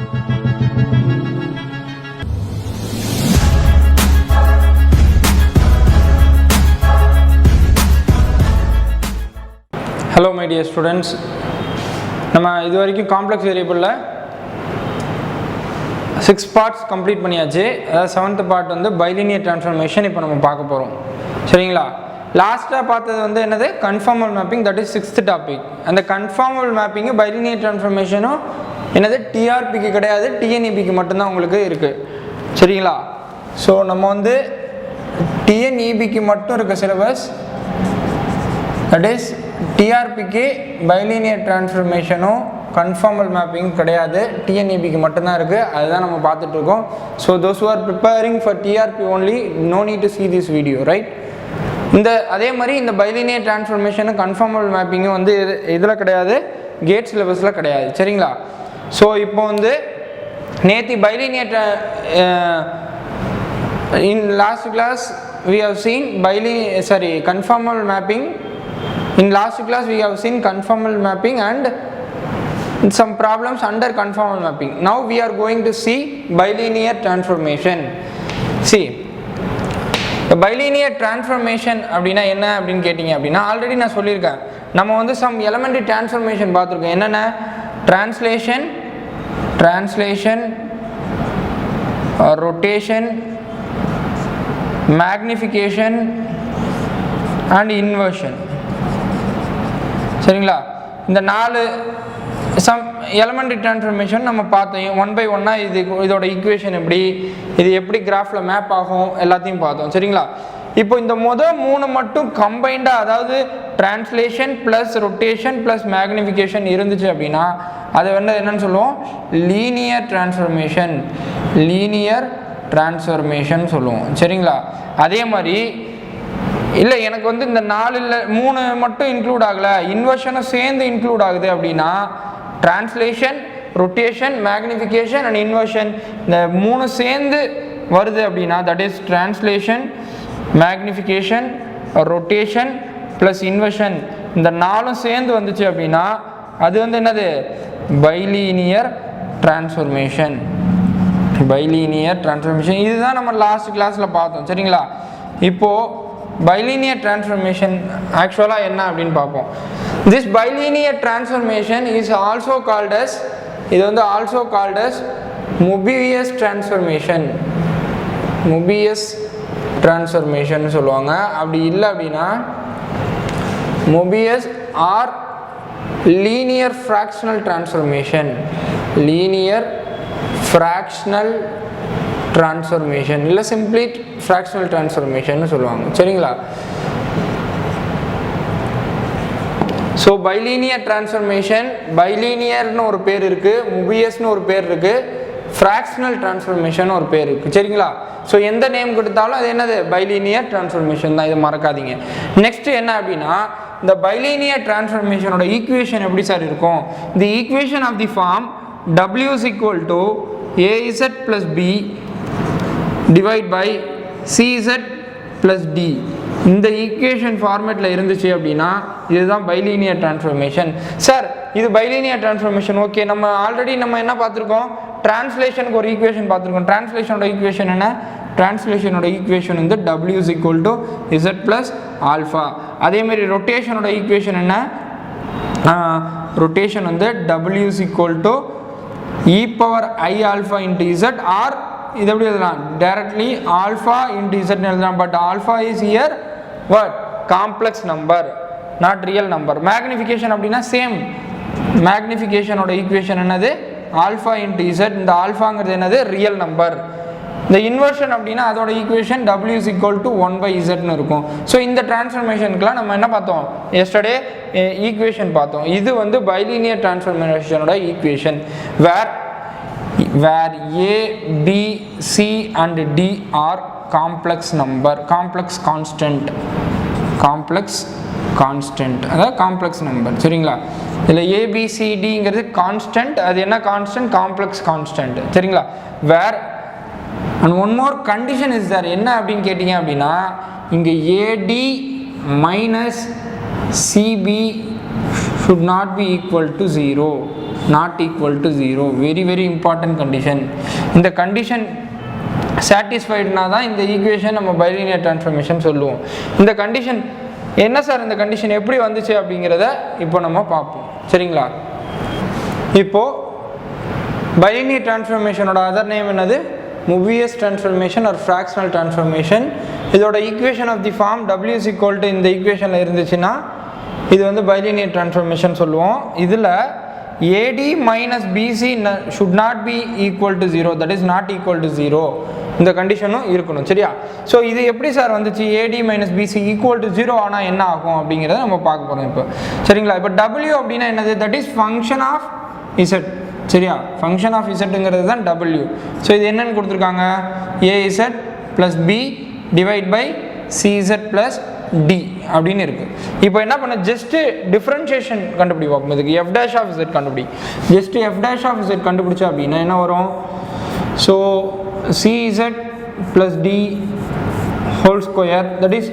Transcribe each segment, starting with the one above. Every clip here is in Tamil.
Hello my dear students. நம்ம இதுவரைக்கும் காம்ப்ளெக்ஸ் வேரியபிள்ல 6 பார்ட்ஸ் கம்ப்ளீட் பண்ணியாச்சு. அதாவது 7th பார்ட் வந்து பைலினியர் டிரான்ஸ்ஃபார்மேஷன் இப்போ நம்ம பார்க்க போறோம். சரிங்களா? லாஸ்டா பார்த்தது வந்து என்னது? Conformal mapping, that is 6th topic. அந்த கன்ஃபார்மல் மேப்பிங் பைலினியர் டிரான்ஸ்ஃபார்மேஷனும் என்னது டிஆர்பிக்கு கிடையாது, டிஎன்இபிக்கு மட்டும்தான் உங்களுக்கு இருக்கு. சரிங்களா? ஸோ நம்ம வந்து டிஎன்இபிக்கு மட்டும் இருக்க சிலபஸ், தட் இஸ் டிஆர்பிக்கு பைலினியர் டிரான்ஸ்ஃபார்மேஷனும் கன்ஃபார்மல் மேப்பிங் கிடையாது, டிஎன்இபிக்கு மட்டும்தான் இருக்குது. அதுதான் நம்ம பார்த்துட்ருக்கோம். So those who are preparing for TRB only, no need to see this video, right? அதே மாதிரி இந்த பைலினியர் டிரான்ஸ்ஃபார்மேஷனும் கன்ஃபார்மல் மேப்பிங்கும் வந்து இதில் கிடையாது, கேட் சிலபஸில் கிடையாது. சரிங்களா? ஸோ இப்போ வந்து நேற்று bilinear in last class we have seen conformal mapping. In last class we have seen conformal mapping and some problems under conformal mapping. Now we are going to see bilinear transformation. See, the bilinear transformation அப்படினா என்ன அப்படினு கேட்டிங்க அப்படினா ஆல்ரெடி நான் சொல்லியிருக்கேன். நம்ம வந்து some elementary transformation பார்த்திருக்கோம். என்னென்ன? translation rotation, magnification and inversion. சரிங்களா? இந்த 4 சம் எலமெண்ட்ரி டிரான்ஸ்ஃபார்மேஷன் நம்ம பார்த்தோம். ஒன் பை ஒன்னாக இதோட ஈக்குவேஷன் இது எப்படி கிராஃபில் மேப் ஆகும் எல்லாத்தையும் பார்த்தோம். சரிங்களா? இப்போ இந்த முதல் 3 மட்டும் கம்பைண்டாக, அதாவது translation plus rotation plus magnification இருந்துச்சு அப்படின்னா அது வந்து என்னன்னு சொல்லுவோம்? லீனியர் டிரான்ஸ்ஃபார்மேஷன் சொல்லுவோம். சரிங்களா? அதே மாதிரி இல்லை எனக்கு வந்து இந்த 3 மட்டும் இன்க்ளூட் ஆகலை, இன்வர்ஷனும் சேர்ந்து இன்க்ளூட் ஆகுது அப்படின்னா translation, rotation, magnification and inversion இந்த 3 சேர்ந்து வருது அப்படின்னா that is translation, magnification, rotation plus inversion, இந்த 4ம் சேர்ந்து வந்துச்சு அப்படின்னா அது வந்து என்னது? Bilinear transformation. இதுதான் நம்ம லாஸ்ட் கிளாஸில் பார்த்தோம். சரிங்களா? இப்போது bilinear transformation actually என்ன அப்படின்னு பார்ப்போம். This bilinear transformation is also called as, இது வந்து also called as Möbius transformation சொல்லுவாங்க. அப்படி இல்லை அப்படின்னா Möbius or linear fractional transformation, இல்லை சிம்பிளி ஃப்ராக்ஷனல் டிரான்ஸ்ஃபார்மேஷன் சொல்லுவாங்க. சரிங்களா? ஸோ பைலினியர் டிரான்ஸ்ஃபார்மேஷன், பைலினியர்னு ஒரு பேர் இருக்குது, முபியஸ்னு ஒரு பேர் இருக்குது, ஃப்ராக்ஷனல் டிரான்ஸ்ஃபார்மேஷன் ஒரு பேர் இருக்குது. சரிங்களா? ஸோ எந்த நேம் கொடுத்தாலும் அது என்னது? பைலினியர் டிரான்ஸ்ஃபார்மேஷன் தான். இதை மறக்காதீங்க. நெக்ஸ்ட் என்ன அப்படின்னா இந்த பைலினியர் டிரான்ஸ்ஃபார்மேஷனோட ஈக்குவேஷன் எப்படி சார் இருக்கும்? The equation of the form W is equal to AZ plus B divide by CZ plus D. இந்த ஈக்குவேஷன் ஃபார்மேட்டில் இருந்துச்சு அப்படின்னா இதுதான் பைலினியர் டிரான்ஸ்ஃபார்மேஷன். சார் இது பைலினியர் டிரான்ஸ்ஃபார்மேஷன் ஓகே. நம்ம ஆல்ரெடி நம்ம என்ன பார்த்துருக்கோம்? டிரான்ஸ்லேஷனுக்கு ஒரு ஈக்குவேஷன் பார்த்துருக்கோம். டிரான்ஸ்லேஷனோட ஈக்குவேஷன் என்ன? டிரான்ஸ்லேஷனோட ஈக்குவேஷன் வந்து W is equal to Z plus alpha. அதேமாரி ரொட்டேஷனோட ஈக்குவேஷன் என்ன? ரொட்டேஷன் வந்து W is equal to e power I alpha into Z, or இது எப்படி எழுதலாம்? டைரக்ட்லி ஆல்ஃபா இன்டு இசட்னு எழுதலாம். But alpha is here what? Complex number, not real number. Magnification அப்படின்னா சேம். மேக்னிஃபிகேஷனோட ஈக்குவேஷன் என்னது? Alpha into Z. இந்த ஆல்ஃபாங்கிறது என்னது? Real number. இந்த இன்வர்ஷன் அப்படின்னா அதோட equation W is equal to 1/Zன்னு இருக்கும். ஸோ இந்த டிரான்ஸ்ஃபார்மேஷனுக்குலாம் நம்ம என்ன பார்த்தோம்? எஸ்டர்டே ஈக்குவேஷன் பார்த்தோம். இது வந்து பைலினியர் டிரான்ஸ்ஃபார்மேஷனோட equation where A, B, C and D are complex constant, அதாவது காம்ப்ளெக்ஸ் நம்பர். சரிங்களா? இதில் ABCDங்கிறது கான்ஸ்டன்ட். அது என்ன கான்ஸ்டன்ட்? Complex constant. சரிங்களா? Where and one more condition is there. என்ன அப்படின்னு கேட்டிங்க அப்படின்னா இங்கே AD minus CB should not be equal to 0. not equal to 0. Very very important condition. இந்த condition satisfiedனா தான் இந்த ஈக்குவேஷன் நம்ம bilinear transformation சொல்லுவோம். இந்த கண்டிஷன் என்ன சார், இந்த கண்டிஷன் எப்படி வந்துச்சு அப்படிங்கிறத இப்போ நம்ம பார்ப்போம். சரிங்களா? இப்போ bilinear transformationோட அதர் நேம் என்னது? Mobius transformation or fractional transformation. இதோட ஈக்குவேஷன் of the form W is equal to இந்த ஈக்குவேஷனில் இருந்துச்சுன்னா இது வந்து bilinear transformation சொல்லுவோம். இதில் AD minus BC should not be equal to 0, that is not equal to 0. இந்த கண்டிஷனும் இருக்கணும். சரியா? ஸோ இது எப்படி சார் வந்துச்சு? AD minus BC equal to 0 ஆனால் என்ன ஆகும் அப்படிங்கிறத நம்ம பார்க்க போகிறோம் இப்போ. சரிங்களா? இப்போ W அப்படின்னா என்னது? That is function of Z. சரியா? ஃபங்க்ஷன் ஆஃப் Zங்கிறது தான் W. ஸோ இது என்னன்னு கொடுத்துருக்காங்க? AZ plus B divide by CZ plus D அப்படின்னு இருக்கு. இப்போ என்ன பண்ண, ஜஸ்ட் டிஃபரன்ஷியேஷன் கண்டுபிடி பார்ப்போம். இதுக்கு f dash of z கண்டுபிடி. Just f dash of z கண்டுபிடிச்சா அப்படின்னா என்ன வரும்? So CZ plus D whole square, that is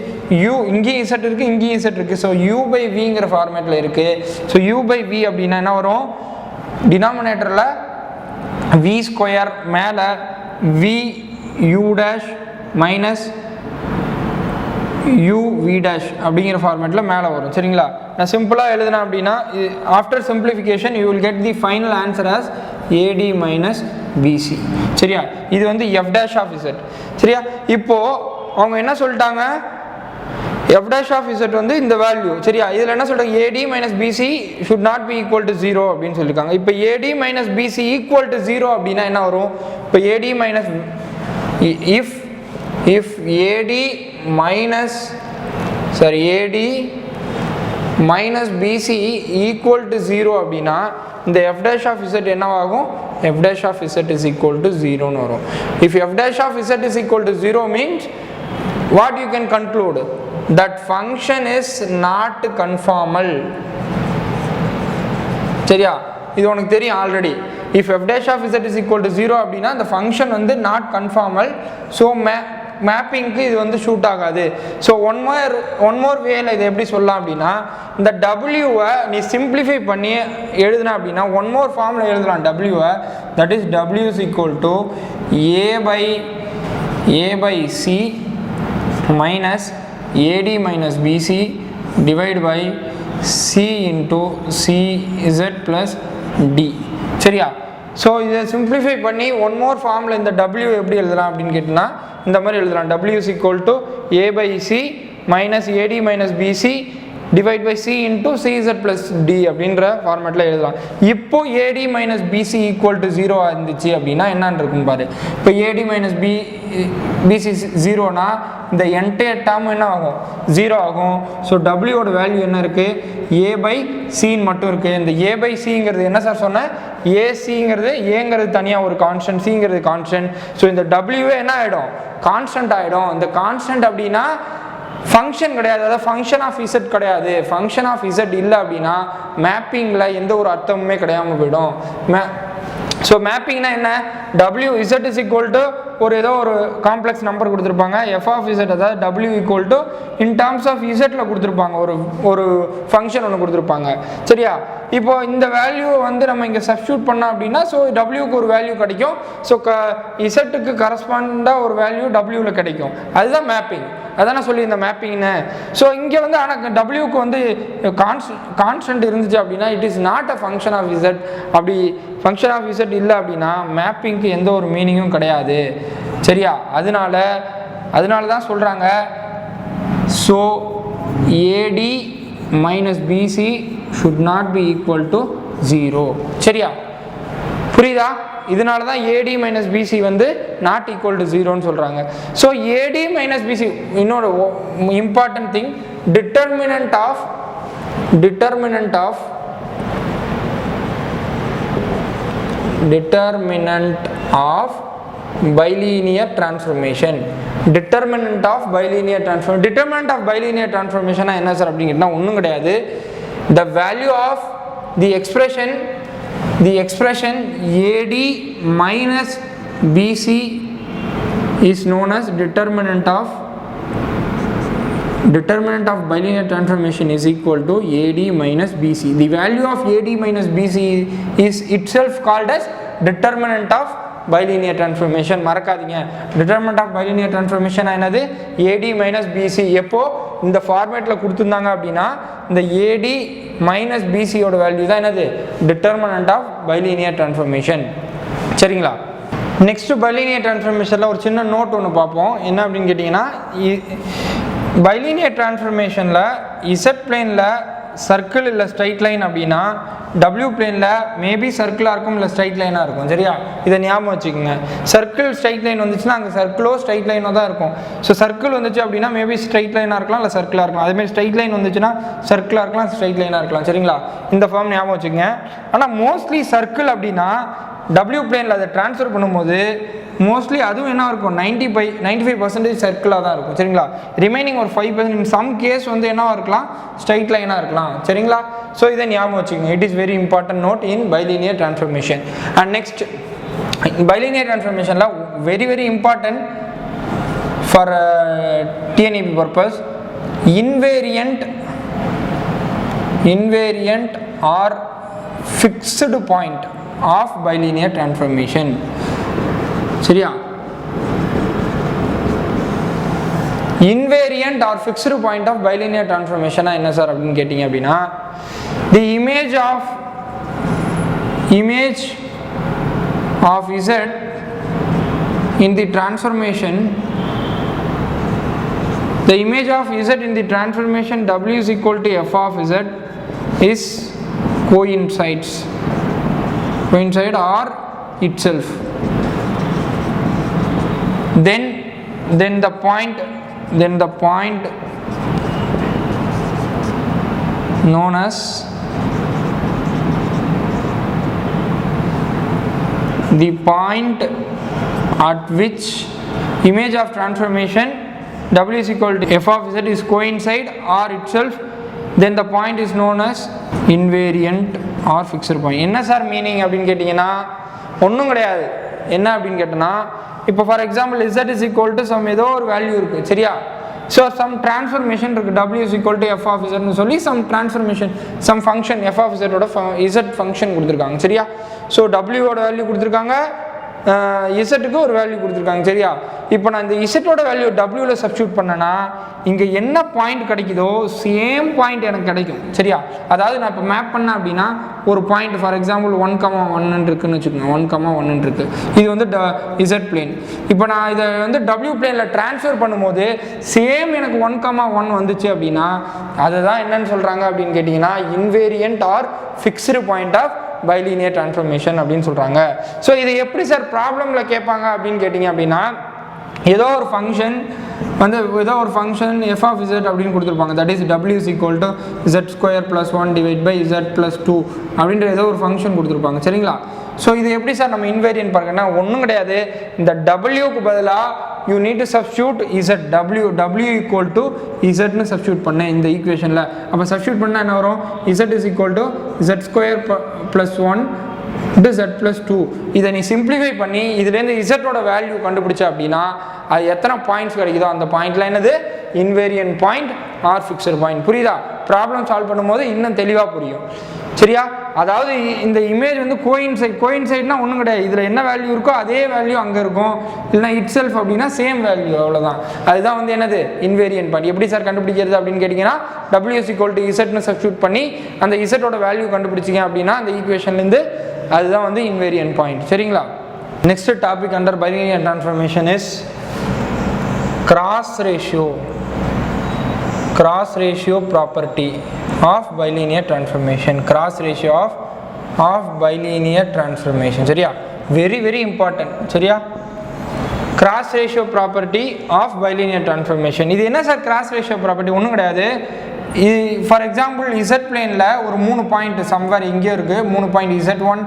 u, இங்கேயும் z இருக்கு இங்கேயும் z இருக்கு. ஸோ u by vங்கிற ஃபார்மேட்டில் இருக்கு. ஸோ u by v அப்படின்னா என்ன வரும்? டினாமினேட்டரில் v ஸ்கொயர் மேலே v u dash minus u v dash அப்படிங்கிற ஃபார்மேட்டில் மேலே வரும். சரிங்களா? நான் சிம்பிளாக எழுதுனா அப்படின்னா after simplification you will get the final answer as AD minus BC. சரியா? இது வந்து f dash of z. சரியா? இப்போது அவங்க என்ன சொல்லிட்டாங்க? f dash of z வந்து இந்த வேல்யூ. சரியா? இதில் என்ன சொல்கிறாங்க? AD minus BC should not be equal to 0 அப்படின்னு சொல்லியிருக்காங்க. இப்போ AD minus BC equal to 0 அப்படின்னா என்ன வரும்? இப்போ AD minus if AD minus AD minus BC equal to 0 அப்படின்னா இந்த f dash of z என்னவாகும்? f dash of z is equal to 0 னு வரும். If f dash of z is equal to 0 means what you can conclude? That function is not conformal. சரியா? இது உனக்கு தெரியும் already. If f dash of z is equal to 0 அப்படின்னா இந்த ஃபங்க்ஷன் வந்து not conformal. ஸோ மேப்பிங்க்கு இது வந்து ஷூட் ஆகாது. ஸோ ஒன் மோர் வேல இதை எப்படி சொல்லலாம் அப்படின்னா, இந்த டபிள்யூவை நீ சிம்பிளிஃபை பண்ணி எழுதுனா அப்படின்னா ஒன் மோர் ஃபார்மில் எழுதலாம் டபிள்யூவை. That is W is equal to A by C minus AD minus BC divide by C into CZ plus D. சரியா? ஸோ இதை சிம்பிளிஃபை பண்ணி ஒன் மோர் ஃபார்மில் இந்த டபிள்யூ எப்படி எழுதலாம் அப்படின்னு கேட்டிங்கன்னா இந்த மாதிரி எழுதலாம். W is equal to A by C minus AD minus BC divide by C into CZ plus D அப்படின்ற ஃபார்மேட்டில் எழுதலாம். இப்போ AD minus BC equal to 0 இருந்துச்சு அப்படின்னா என்னன்னு இருக்கும் பாரு. இப்போ AD minus BC 0னா இந்த என்டையர் டேர்ம் என்ன ஆகும்? 0 ஆகும். ஸோ டபிள்யூட வேல்யூ என்ன இருக்குது? A by Cன்னு மட்டும் இருக்குது. இந்த A by Cங்கிறது என்ன சார் சொன்னேன்? ஏசிங்கிறது ஏங்கிறது தனியாக ஒரு கான்ஸ்டன்ட், சிங்கிறது கான்ஸ்டன்ட். ஸோ இந்த டபிள்யூவே என்ன ஆகிடும்? கான்ஸ்டன்ட் ஆகிடும். இந்த கான்ஸ்டன்ட் அப்படின்னா ஃபங்க்ஷன் கிடையாது, அதாவது ஃபங்க்ஷன் ஆஃப் இசட் கிடையாது. ஃபங்க்ஷன் ஆஃப் இசட் இல்லை அப்படின்னா மேப்பிங்கில் எந்த ஒரு அர்த்தமுமே கிடையாமல் போயிடும். ஸோ மேப்பிங்னா என்ன? W Z is equal to ஒரு ஏதோ ஒரு காம்ப்ளெக்ஸ் நம்பர் கொடுத்துருப்பாங்க, f of z, அதாவது W equal to in terms of zல கொடுத்துருப்பாங்க, ஒரு ஃபங்க்ஷன் ஒன்று கொடுத்துருப்பாங்க. சரியா? இப்போ இந்த வேல்யூ வந்து நம்ம இங்கே சப்ஸ்டியூட் பண்ணோம் அப்படின்னா ஸோ டபிள்யூக்கு ஒரு வேல்யூ கிடைக்கும். ஸோ இசட்டுக்கு கரஸ்பாண்டாக ஒரு வேல்யூ டபிள்யூவில் கிடைக்கும். அதுதான் மேப்பிங். அதான் நான் சொல்லி இந்த மேப்பிங்னு. ஸோ இங்கே வந்து ஆனால் டபிள்யூக்கு வந்து கான்ஸ்டன்ட் இருந்துச்சு அப்படின்னா it is not a function of z. அப்படி ஃபங்க்ஷன் ஆஃப் இசட் இல்லை அப்படின்னா மேப்பிங்க்கு எந்த ஒரு மீனிங்கும் கிடையாது. சரியா? அதனால தான் சொல்கிறாங்க so AD minus BC should not be equal to 0. சரியா? புரியுதா? இதனால தான் AD minus BC வந்து not equal to 0ன்னு சொல்கிறாங்க. ஸோ AD minus BC இன்னொரு important thing, determinant of bilinear transformation. Determinant of bilinear transformation என்ன சார் அப்படின்னு கேட்டால் ஒன்றும் கிடையாது. The value of the expression AD minus BC is known as determinant of determinant of bilinear transformation is equal to AD minus BC. The value of AD minus BC is itself called as determinant of bilinear transformation. மறக்காதீங்க, determinant of bilinear transformation என்னது? AD minus BC. எப்போ இந்த ஃபார்மேட்டில் கொடுத்துருந்தாங்க அப்படின்னா இந்த AD minus BC ஓட வேல்யூ தான் என்னது? determinant of bilinear transformation. சரிங்களா? நெக்ஸ்ட் bilinear transformationல ஒரு சின்ன நோட் ஒன்று பார்ப்போம். என்ன அப்படின்னு கேட்டிங்கன்னா, bilinear transformationல Z பிளேனில் சர்க்கிள் இல்லை ஸ்ட்ரைட் லைன் அப்படின்னா W பிளேனில் மேபி சர்க்கிளாக இருக்கும் இல்லை ஸ்ட்ரைட் லைனாக இருக்கும். சரியா? இதை ஞாபகம் வச்சுக்கோங்க. சர்க்கிள் ஸ்ட்ரைட் லைன் வந்துச்சுன்னா அங்கே சர்க்கிளோ ஸ்ட்ரைட் லைனோ தான் இருக்கும். ஸோ சர்க்கிள் வந்துச்சு அப்படின்னா மேபி ஸ்ட்ரைட் லைனாக இருக்கலாம் இல்லை சர்க்கிளாக இருக்கலாம். அதேமாதிரி ஸ்ட்ரைட் லைன் வந்துச்சுன்னா சர்க்கிளாக இருக்கலாம் ஸ்ட்ரைட் லைனாக இருக்கலாம். சரிங்களா? இந்த ஃபார்ம் ஞாபகம் வச்சுக்கோங்க. ஆனால் மோஸ்ட்லி சர்க்கிள் அப்படின்னா W பிளேனில் அதை ட்ரான்ஸ்ஃபர் பண்ணும்போது மோஸ்ட்லி அதுவும் என்ன இருக்கும்? 95% சர்க்கிளாக தான் இருக்கும். சரிங்களா? ரிமைனிங் ஒரு 5% இன் சம் கேஸ் வந்து என்னவாக இருக்கலாம்? ஸ்ட்ரைட் லைனாக இருக்கலாம். சரிங்களா? ஸோ இதை ஞாபகம் வச்சுக்கோங்க. It is very important note in bilinear transformation. And next bilinear transformationல very very important for TNEB purpose, invariant or fixed point of bilinear transformation. சரியா? invariant or fixed point of bilinear transformation என்ன சார் அப்படின்னு கேட்டிங்க அப்படின்னா, the image of Z in the transformation, the image of Z in the transformation W is equal to f of Z is coincide or itself. Then the point known as the point at which image of transformation W is equal to f of Z is coincide or itself, then the point is known as invariant or fixed point. என்ன சார் மீனிங் அப்படின்னு கேட்டிங்கன்னா ஒன்றும் கிடையாது. என்ன அப்படின்னு கேட்டோன்னா, இப்போ for example Z is equal to some ஏதோ ஒரு வேல்யூ இருக்குது. சரியா? ஸோ சம் டிரான்ஸ்ஃபர்மேஷன் இருக்குது. W is equal to f of Z னு சொல்லி some transformation some function f of Z ஓட Z ஃபங்க்ஷன் கொடுத்துருக்காங்க. சரியா? ஸோ W ஓட வேல்யூ கொடுத்துருக்காங்க, இசட்டுக்கு ஒரு வேல்யூ கொடுத்துருக்காங்க. சரியா? இப்போ நான் இந்த இசட்டோட வேல்யூ டபிள்யூவில் சப்ஸ்டியூட் பண்ணேன்னா இங்கே என்ன பாயிண்ட் கிடைக்குதோ சேம் பாயிண்ட் எனக்கு கிடைக்கும். சரியா? அதாவது நான் இப்போ மேப் பண்ணேன் அப்படின்னா ஒரு பாயிண்ட் ஃபார் எக்ஸாம்பிள் 1,1 இருக்குன்னு வச்சுக்கோங்க. 1,1 இருக்குது. இது வந்து இசட் பிளேன். இப்போ நான் இதை வந்து டபிள்யூ பிளேனில் ட்ரான்ஸ்ஃபர் பண்ணும்போது சேம் எனக்கு 1,1 வந்துச்சு அப்படின்னா அதுதான் என்னன்னு சொல்கிறாங்க அப்படின்னு கேட்டிங்கன்னா invariant or fixed point of bilinear transformation அப்படின்னு சொல்கிறாங்க. ஸோ இது எப்படி சார் ப்ராப்ளமில் கேட்பாங்க அப்படின்னு கேட்டிங்க அப்படின்னா, ஏதோ ஒரு ஃபங்க்ஷன் f of z அப்படின்னு கொடுத்துருப்பாங்க. That is w is equal to z² + 1 divided by z + 2 அப்படின்ற ஏதோ ஒரு ஃபங்க்ஷன் கொடுத்துருப்பாங்க. சரிங்களா? ஸோ இது எப்படி சார் நம்ம இன்வேரியன்ட் பார்க்கணும்னா ஒன்றும் கிடையாது. இந்த wக்கு பதிலாக you need to substitute z. w equal to z னு சப்ஸ்டியூட் பண்ணேன் இந்த ஈக்குவேஷனில். அப்போ சப்ஸ்டியூட் பண்ணால் என்ன வரும்? z is equal to z² + 1 into z + 2. இதை நீ சிம்பிளிஃபை பண்ணி இதுலேருந்து இசட்டோட வேல்யூ கண்டுபிடிச்ச அப்படின்னா அது எத்தனை பாயிண்ட்ஸ் கிடைக்குதோ அந்த பாயிண்ட்ல என்னது invariant point or fixed point. புரியுதா? ப்ராப்ளம் சால்வ் பண்ணும்போது இன்னும் தெளிவாக புரியும். சரியா? அதாவது இந்த இமேஜ் வந்து கோயின்சைட்னா ஒன்றும் கிடையாது. இதில் என்ன வேல்யூ இருக்கோ அதே வேல்யூ அங்கே இருக்கும். இல்லைனா இட் செல்ஃப் அப்படின்னா சேம் வேல்யூ, அவ்வளோதான். அதுதான் வந்து என்னது இன்வேரியன்ட் பாயிண்ட். எப்படி சார் கண்டுபிடிக்கிறது அப்படின்னு கேட்டிங்கன்னா w is equal to z னு சப்ஸ்டியூட் பண்ணி அந்த இசட்டோட வேல்யூ கண்டுபிடிச்சிங்க அப்படின்னா அந்த ஈக்குவேஷன்லேருந்து அதுதான் வந்து இன்வேரியன்ட் பாயிண்ட். சரிங்களா? Next topic under bilinear transformation is cross ratio property of bilinear transformation. Cross ratio of bilinear transformation. சரியா? very very important. சரியா? cross ratio property of bilinear transformation. இது என்ன சார் cross ratio property? ஒன்றும் கிடையாது. ஃபார் எக்ஸாம்பிள் இசட் பிளேனில் ஒரு 3 பாயிண்ட் சம்வேர் இங்கே இருக்குது. 3 பாயிண்ட் Z1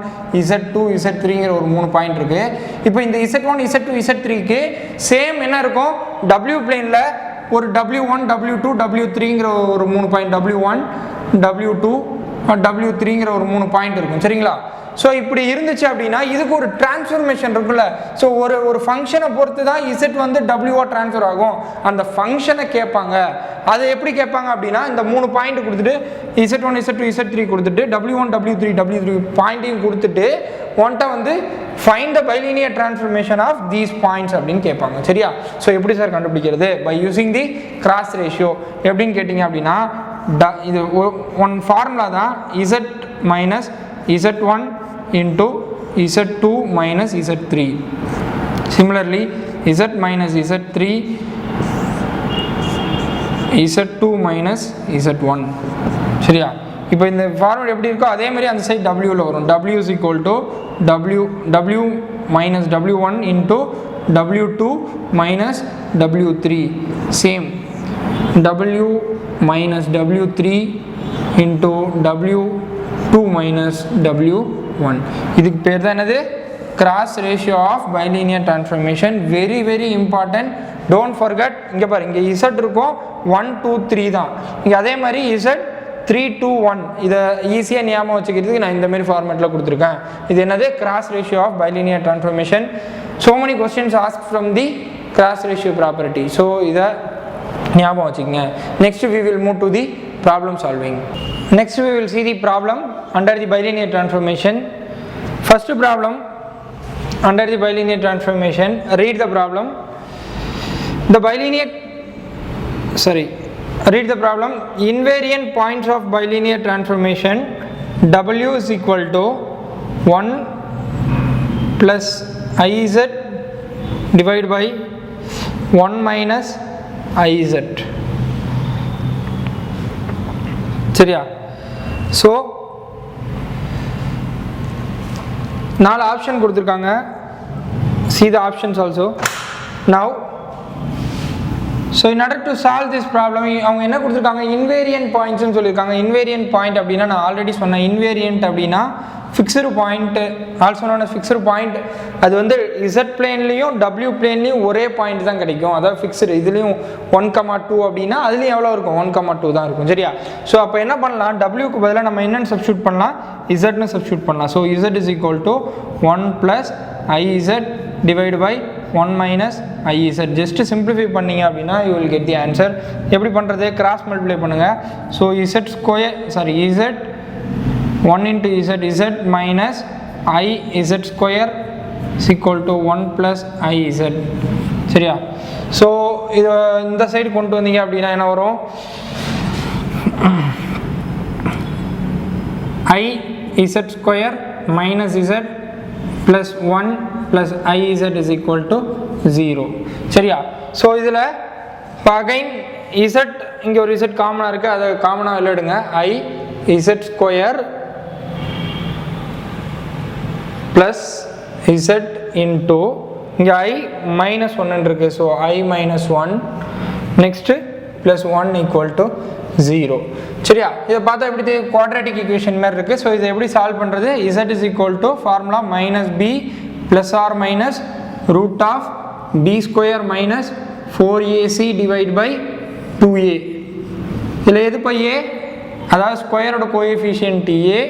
Z2 Z3ங்கிற ஒரு 3 பாயிண்ட் இருக்குது. இப்போ இந்த Z1 Z2 Z3க்கு சேம் என்ன இருக்கும்? W பிளேனில் ஒரு W1 W2 W3ங்கிற ஒரு 3 பாயிண்ட் W1 W2 W3ங்கிற ஒரு 3 பாயிண்ட் இருக்கும். சரிங்களா? ஸோ இப்படி இருந்துச்சு அப்படின்னா இதுக்கு ஒரு டிரான்ஸ்ஃபர்மேஷன் இருக்குல்ல. ஸோ ஒரு ஃபங்க்ஷனை பொறுத்து தான் இசட் வந்து டபிள்யூவா ட்ரான்ஸ்ஃபர் ஆகும். அந்த ஃபங்க்ஷனை கேட்பாங்க. அதை எப்படி கேட்பாங்க அப்படின்னா இந்த 3 பாயிண்ட் கொடுத்துட்டு Z1 Z2 Z3 கொடுத்துட்டு W1 W3 W3 பாயிண்ட்டையும் கொடுத்துட்டு ஒன்ட்ட வந்து find the bilinear transformation of these points அப்படின்னு கேட்பாங்க சரியா. ஸோ எப்படி சார் கண்டுபிடிக்கிறது? by using the cross ratio. எப்படின்னு கேட்டிங்க அப்படின்னா இது ஒன் ஃபார்முலா தான் Z minus Z1 into Z2 minus Z3. Similarly Z minus Z3 Z2 minus Z1 சரியா. இப்போ இந்த ஃபார்முலா எப்படி இருக்கோ அதே மாதிரி அந்த சைடு Wல வரும். W is equal to W minus W1 into W2 minus W3. Same W minus W3 into W2 minus W1. இதுக்கு பேர் தான் என்னது? Cross ratio of bilinear transformation. Very very important. Don't forget. இங்க பாரு இங்க Z இருக்கும் 1 2 3 தான். இங்க அதே மாதிரி Z 3 2 1. இதை ஈஸியாக ஞாபகம் வச்சுக்கிறதுக்கு நான் இந்த மாதிரி ஃபார்மேட்டில் கொடுத்துருக்கேன். இது என்னது? Cross ratio of bilinear transformation. So many questions asked from the cross ratio property. So இதை ஞாபகம் வச்சுக்கோங்க. Next we will move to the problem solving. Next we will see the problem under the bilinear transformation. First problem under the bilinear transformation. Read the problem. Read the problem. Invariant points of bilinear transformation W is equal to 1 plus IZ divided by 1 minus IZ சரியா. ஸோ 4 ஆப்ஷன் கொடுத்துருக்காங்க. see the options also. Now so in order to solve this problem அவங்க என்ன கொடுத்துருக்காங்க? இன்வேரியன்ட் பாயிண்ட்ஸ்னு சொல்லியிருக்காங்க. இன்வேரியன்ட் பாயிண்ட் அப்படின்னா நான் ஆல்ரெடி சொன்னேன். இன்வேரியன்ட் அப்படின்னா fixed point, also known as fixed point. அது வந்து Z பிளேன்லேயும் W பிளேன்லேயும் ஒரே பாயிண்ட் தான் கிடைக்கும். அதாவது ஃபிக்ஸ்டு. இதுலேயும் 1,2 அப்படின்னா அதுலேயும் எவ்வளோ இருக்கும்? 1,2 தான் இருக்கும் சரியா. ஸோ அப்போ என்ன பண்ணலாம்? Wக்கு பதிலாக நம்ம என்னென்னு சப்ஸ்டியூட் பண்ணலாம்? Zன்னு சப்ஸ்டியூட் பண்ணலாம். So Z is equal to 1 plus IZ divided by 1 minus IZ. just simplify பண்ணீங்க அப்படின்னா you will get the answer. எப்படி பண்ணுறது? கிராஸ் மல்டிப்ளை பண்ணுங்கள். So Z Z 1 into Z minus IZ square is equal to 1 plus IZ சரியா. ஸோ இது இந்த சைடு கொண்டு வந்தீங்க அப்படின்னா என்ன வரும்? IZ square minus Z plus 1 plus IZ is equal to 0 சரியா. ஸோ இதில் அகைன் Z இங்கே ஒரு Z காமனாக இருக்குது, அதை காமனாக விளையாடுங்க. IZ square plus Z into இங்கே I minus 1 இருக்குது. So I minus 1 next plus 1 equal to 0 சரியா. இதை பார்த்தா எப்படி குவாட்ராட்டிக் ஈக்குவேஷன் மாதிரி இருக்குது. ஸோ இதை எப்படி சால்வ் பண்ணுறது? Z is equal to formula minus B plus or minus root of B square minus 4AC divided by 2A. இதில் எது இப்போ A? அதாவது ஸ்கொயரோட கோஎஃபிஷியன்ட் A,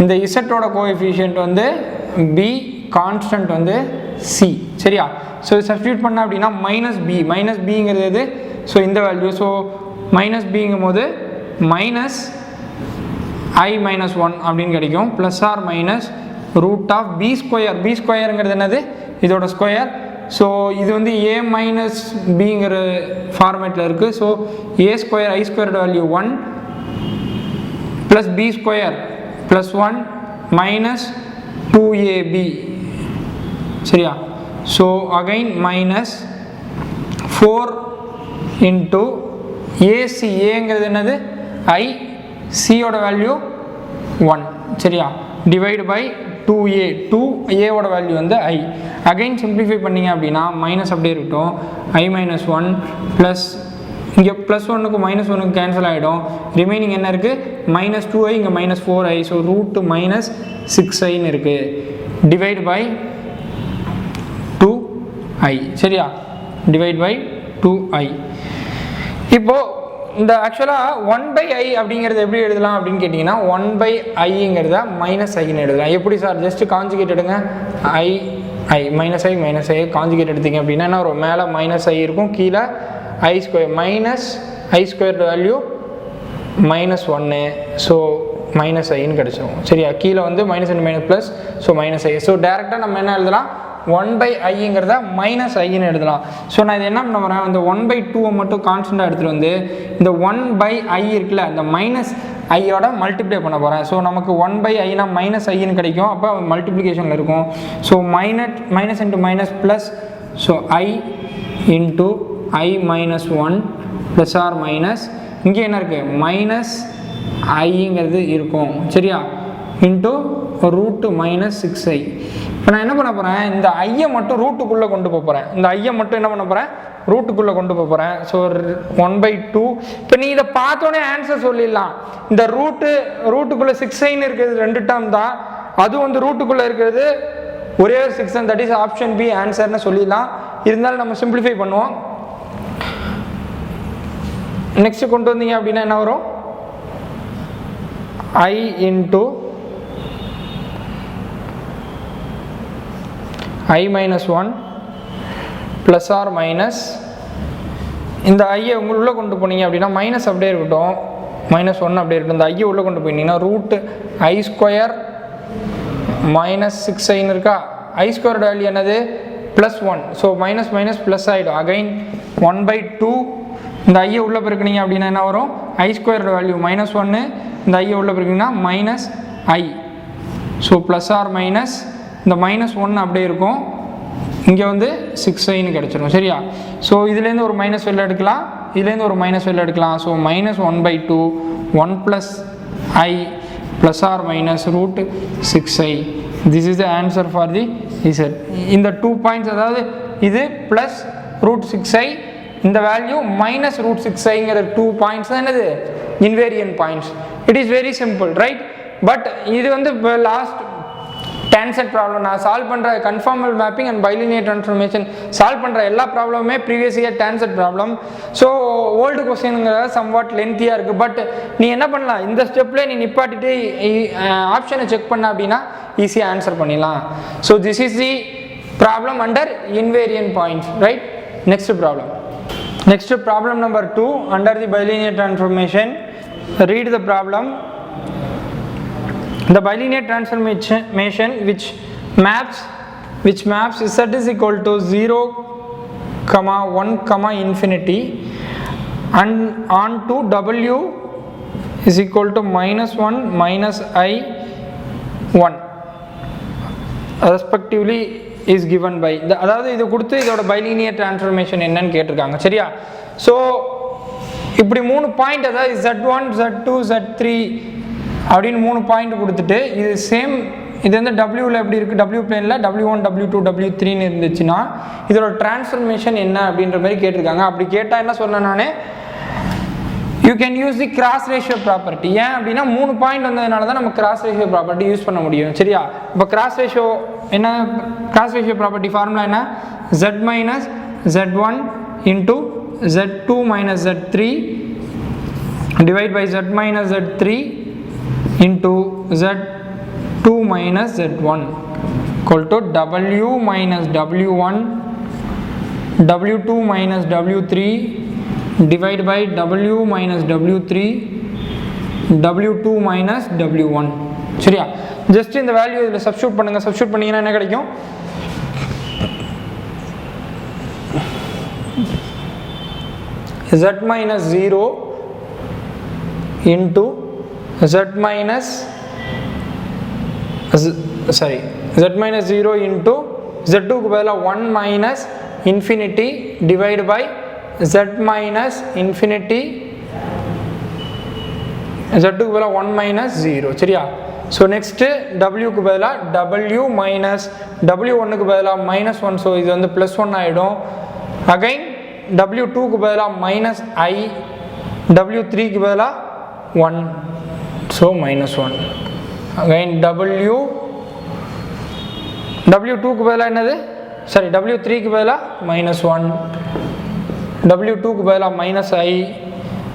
இந்த இசட்டோட கோஎஃபிஷியன்ட் வந்து B, கான்ஸ்டன்ட் வந்து C சரியா. ஸோ சப்ஸ்டியூட் பண்ண அப்படின்னா மைனஸ் பிங்கிறது எது? ஸோ இந்த வேல்யூ. ஸோ மைனஸ் பிங்கும் போது மைனஸ் I minus 1 அப்படின்னு கிடைக்கும். Plus or minus root of B square. B ஸ்கொயருங்கிறது என்னது? இதோட ஸ்கொயர். ஸோ இது வந்து A மைனஸ் பிங்கிற ஃபார்மேட்டில் இருக்குது. ஸோ A ஸ்கொயர் I ஸ்கொயரோட value 1 plus B square plus 1 minus 2AB சரியா. So again minus 4 into AC. ஏங்கிறது என்னது? I. சியோட வேல்யூ 1 சரியா. Divide by 2A. 2A ஓட வேல்யூ வந்து I. அகைன் சிம்பிளிஃபை பண்ணிங்க அப்படின்னா மைனஸ் அப்படியே இருக்கட்டும். I minus 1 ப்ளஸ் இங்கே ப்ளஸ் 1க்கு மைனஸ் 1க்கு கேன்சல் ஆகிடும். ரிமைனிங் என்ன இருக்குது? மைனஸ் 2I, இங்கே minus 4I. So root minus 6Iன்னு இருக்குது. டிவைட் பை 2I சரியா. Divide by 2I. இப்போது இந்த ஆக்சுவலாக 1/I அப்படிங்கிறது எப்படி எழுதலாம் அப்படின்னு கேட்டிங்கன்னா 1/Iங்கிறத மைனஸ் ஐன்னு எழுதலாம். எப்படி சார்? ஜஸ்ட்டு காஞ்சுகேட் எடுங்க. I மைனஸ் ஐ காஞ்சுகேட் எடுத்தீங்க அப்படின்னா என்ன ஒரு மேலே மைனஸ் ஐ இருக்கும், கீழே I square minus I squared value minus 1. So minus I ன்னு கிடைச்சிரும். சரியா, கீழே வந்து minus and minus plus, so minus I. So டேரெக்டாக நம்ம என்ன எழுதலாம், 1/iங்கிறத மைனஸ் ஐன்னு எழுதலாம். ஸோ நான் இது என்ன பண்ண போகிறேன், இந்த 1/2 மட்டும் கான்ஸ்டண்ட்டாக எடுத்துகிட்டு வந்து இந்த 1/i இருக்குல்ல, இந்த மைனஸ் ஐயோட மல்டிப்ளை பண்ண போகிறேன். ஸோ நமக்கு 1/iனா மைனஸ் ஐன்னு கிடைக்கும், அப்போ மல்டிப்ளிகேஷனில் இருக்கும். So minus into minus plus, so I into I minus 1 plus or minus, இங்கே என்ன இருக்குது மைனஸ் ஐங்கிறது இருக்கும். சரியா, இன்ட்டு ரூட்டு minus 6i. இப்போ நான் என்ன பண்ண போகிறேன், இந்த ஐயை மட்டும் ரூட்டுக்குள்ளே கொண்டு போகிறேன். இந்த ஐயை மட்டும் என்ன பண்ண போகிறேன், ரூட்டுக்குள்ளே கொண்டு போகிறேன். ஸோ 1/2. இப்போ நீ இதை பார்த்தோன்னே ஆன்சர் சொல்லிடலாம். இந்த ரூட்டுக்குள்ளே 6iன்னு இருக்கிறது 2 டேர்ம் தான், அதுவும் வந்து ரூட்டுக்குள்ளே இருக்கிறது ஒரே ஒரு 6, தட் இஸ் ஆப்ஷன் பி ஆன்சர்னு சொல்லிடலாம். இருந்தாலும் நம்ம சிம்பிளிஃபை பண்ணுவோம். நெக்ஸ்ட் கொண்டு வந்தீங்க அப்படின்னா என்ன வரும், I into I minus 1 plus or minus, இந்த ஐயை உள்ளே கொண்டு போனீங்க அப்படின்னா மைனஸ் அப்படியே இருக்கட்டும், -1 அப்படியே இருக்கட்டும். இந்த ஐயை உள்ளே கொண்டு போயிட்டீங்கன்னா ரூட் I ஸ்கொயர் minus 6iன்னு இருக்கா, I ஸ்கொயர் வேல்யூ என்னது +1. ஸோ மைனஸ் மைனஸ் ப்ளஸ் ஆகிடும். அகைன் 1/2. இந்த ஐயை உள்ளே பெருக்கினீங்க அப்படின்னா என்ன வரும், I ஸ்கொயர் வேல்யூ -1, இந்த ஐயை உள்ளே பெருக்கிங்கன்னா minus I. So plus or minus, இந்த -1 அப்படியே இருக்கும், இங்கே வந்து 6iன்னு கிடச்சிரும். சரியா, ஸோ இதுலேருந்து ஒரு மைனஸ் வெளில எடுக்கலாம், இதுலேருந்து ஒரு மைனஸ் வெளில எடுக்கலாம். So -1/2 1 + I plus or minus root 6i. This is the answer for the Z. இந்த 2 பாயிண்ட்ஸ், அதாவது இது ப்ளஸ் ரூட் 6i, இந்த வேல்யூ மைனஸ் ரூட் 6iங்கிற 2 பாயிண்ட்ஸ் தான் என்னது invariant points. It is very simple, right? But இது வந்து லாஸ்ட் TANCET ப்ராப்ளம் நான் சால்வ் பண்ணுற conformal mapping and bilinear transformation solve பண்ணுற எல்லா ப்ராப்ளமுமே previous year TANCET problem. So old கொஸ்டின்ங்கிறத சம்வாட் லென்த்தியாக இருக்குது. பட் நீ என்ன பண்ணலாம், இந்த ஸ்டெப்பில் நீ நிப்பாட்டிட்டு ஆப்ஷனை செக் பண்ண அப்படின்னா ஈஸியாக ஆன்சர் பண்ணிடலாம். So this is the problem under invariant points, right? Next problem. Next problem number 2 under the bilinear transformation. Read the problem. The bilinear transformation which maps z is equal to 0, 1, infinity and on to w is equal to -1 minus I 1 respectively is given by the, அதாவது இது கொடுத்து இதோட பைலினியர் டிரான்ஸ்ஃபர்மேஷன் என்னன்னு கேட்டிருக்காங்க. சரியா, ஸோ இப்படி 3 பாயிண்ட், அதாவது Z1 Z2 Z3 அப்படின்னு 3 பாயிண்ட் கொடுத்துட்டு இது சேம், இது வந்து டபிள்யூவில் எப்படி இருக்குது, டபிள்யூ பிளேனில் W1 W2 W3ன்னு இருந்துச்சுன்னா இதோட டிரான்ஸ்ஃபர்மேஷன் என்ன அப்படின்ற மாதிரி கேட்டிருக்காங்க. அப்படி கேட்டால் என்ன சொன்னேன் நான், you can use the cross ratio property. ஏன் அப்படின்னா 3 பாயிண்ட் வந்ததுனால தான் நம்ம கிராஸ் ரேஷியோ ப்ராப்பர்ட்டி யூஸ் பண்ண முடியும். சரியா, இப்போ கிராஸ் ரேஷியோ என்ன, கிராஸ் ரேஷியோ ப்ராப்பர்ட்டி ஃபார்முலா என்ன, Z minus Z1 into Z2 minus Z3 divide by Z minus Z3 into Z2 minus Z1 equal to W minus W1 W2 minus W3 divide by W minus W3 W2 minus W1. சரியா, ஜஸ்ட் இந்த வேல்யூ இதில் சப்ஸ்டியூட் பண்ணுங்க. சப்ஸ்டியூட் பண்ணீங்கன்னா என்ன கிடைக்கும், Z minus 0 into Z minus Z minus 0 into Z2 க்கு பதிலாக 1 minus infinity divide by Z minus infinity, Z2 க்கு பதிலாக 1 minus 0. சரியா, ஸோ நெக்ஸ்ட்டு டபிள்யூக்கு பதிலாக W மைனஸ் W1க்கு பதிலாக -1, ஸோ இது வந்து +1 ஆகிடும். அகைன் W2க்கு பதிலாக மைனஸ் I, W3க்கு பதிலாக 1, ஸோ -1. அகைன் W2க்கு பதிலாக என்னது, சாரி W3க்கு பதிலாக -1, W2க்கு பதிலாக மைனஸ் I.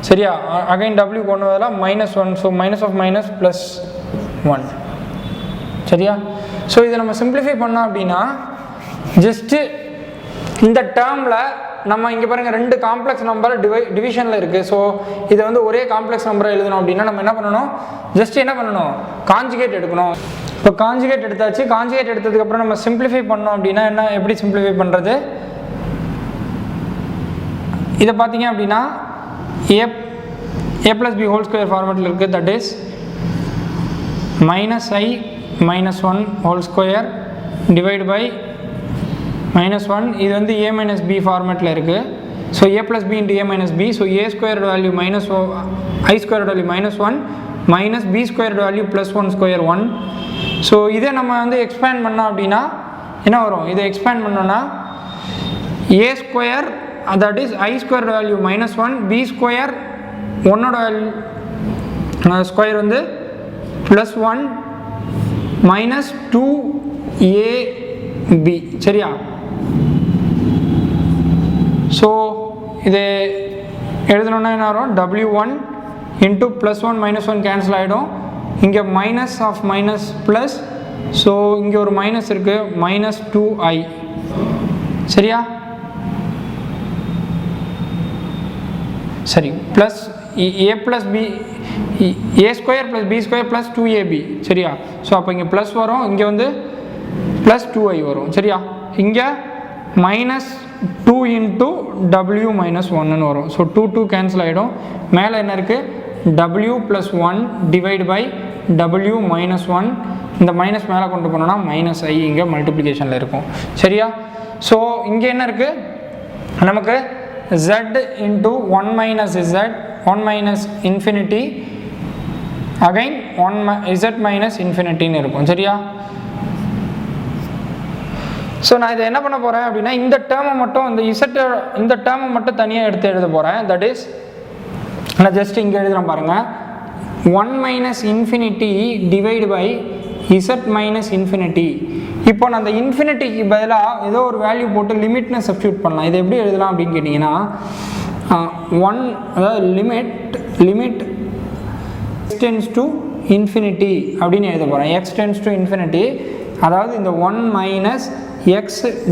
சரியா, அகைன் Wக்கு ஒன்று பதிலாக -1, ஸோ மைனஸ் ஆஃப் மைனஸ் +1. சரியா, ஸோ இதை நம்ம சிம்பிளிஃபை பண்ணோம் அப்படின்னா ஜஸ்ட்டு இந்த டேர்மில் நம்ம இங்கே பாருங்கள் ரெண்டு காம்ப்ளெக்ஸ் நம்பர் டிவிஷனில் இருக்குது. ஸோ இதை வந்து ஒரே காம்ப்ளெக்ஸ் நம்பரை எழுதணும் அப்படின்னா நம்ம என்ன பண்ணணும், ஜஸ்ட் என்ன பண்ணணும், காஞ்சுகேட் எடுக்கணும். இப்போ காஞ்சுகேட் எடுத்தாச்சு. காஞ்சுகேட் எடுத்ததுக்கப்புறம் நம்ம சிம்பிளிஃபை பண்ணோம் அப்படின்னா என்ன, எப்படி சிம்பிளிஃபை பண்ணுறது, இதை பார்த்தீங்க அப்படின்னா a plus b whole square ஃபார்மேட்டில் இருக்குது. That is -i minus 1 whole square divided by -1. இது வந்து a minus b ஃபார்மேட்டில் இருக்குது. So a plus b into a minus b. So a squared value minus I squared value -1 minus b squared value plus 1 square 1. So இதை நம்ம வந்து எக்ஸ்பேண்ட் பண்ணோம் அப்படின்னா என்ன வரும், இதை எக்ஸ்பேண்ட் பண்ணோன்னா a square that is I squared value -1 b square 1ஓட வேல்யூ ஸ்கொயர் வந்து +1 minus 2ab. சரியா? ஸோ இது எழுதணுன்னா என்ன வரும், w1 into +1 -1 கேன்சல் ஆகிடும். இங்கே minus of minus plus, so இங்கே ஒரு மைனஸ் இருக்குது, -2i. சரியா? சரி, plus a plus b a square plus b square plus 2ab. சரியா? ஸோ அப்போ இங்கே ப்ளஸ் வரும், இங்கே வந்து +2i வரும். சரியா? இங்கே -2 into w minus 1 வரும். ஸோ 2 கேன்சல் ஆகிடும். மேலே என்ன இருக்குது, w plus 1 divide by w minus 1. இந்த மைனஸ் மேலே கொண்டு போனோம்னா -i இங்கே மல்டிப்ளிகேஷனில் இருக்கும். சரியா? ஸோ இங்கே என்ன இருக்குது நமக்கு, z into 1 minus z 1 minus infinity again z minus infinity இருக்கும். சரியா? ஸோ நான் இதை என்ன பண்ண போகிறேன் அப்படின்னா, இந்த டேர்மை மட்டும் இந்த டேர்மை மட்டும் தனியாக எடுத்து எழுத போகிறேன். தட் இஸ் நான் ஜஸ்ட் இங்கே எழுதுகிறேன் பாருங்கள், 1 minus infinity divide by z minus infinity. இப்போ நான் அந்த இன்ஃபினிட்டிக்கு பதிலாக ஏதோ ஒரு வேல்யூ போட்டு லிமிட்னு சப்ஸ்டியூட் பண்ணலாம். இதை எப்படி எழுதலாம் அப்படின்னு கேட்டிங்கன்னா, 1 அதாவது limit x tends to infinity அப்படின்னு எழுத போகிறேன். x tends to infinity, அதாவது இந்த 1 minus x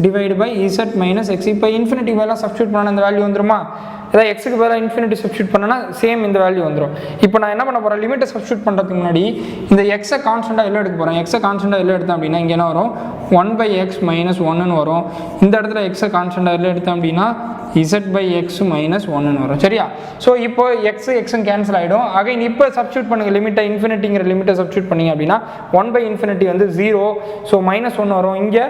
divided by z minus x. இப்போ இன்ஃபினிட்டி பதிலாக சப்ஸ்டியூட் பண்ண அந்த வேல்யூ வந்துருமா, ஏதாவது எக்ஸுக்கு பதிலாக இன்ஃபினிட்டி சப்ஸ்டியூட் பண்ணனா சேம் இந்த வேல்யூ வந்துடும். இப்போ நான் என்ன பண்ண போகிறேன், லிமிட்டை சப்ஸ்டியூட் பண்ணுறதுக்கு முன்னாடி இந்த எக்ஸை கான்ஸ்டண்ட்டாக எல்லாம் எடுக்க போகிறேன். எக்ஸை கான்ஸ்டண்ட்டாக எல்லாம் எடுத்தேன் அப்படின்னா இங்கே என்ன வரும், 1/x minus 1ன்னு வரும். இந்த இடத்துல எக்ஸை கான்ஸ்டண்ட்டாக எல்லாம் எடுத்தேன் அப்படின்னா z/x minus 1ன்னு வரும். சரியா? ஸோ இப்போ எக்ஸும் கேன்சல் ஆகிடும். அகைன் இப்போ சப்ஸ்டியூட் பண்ணுங்கள், லிமிட்டை இன்ஃபினிட்டிங்கிற லிமிட்டை சப்ஸ்டியூட் பண்ணிங்க அப்படின்னா 1/∞ வந்து 0. ஸோ -1 வரும். இங்கே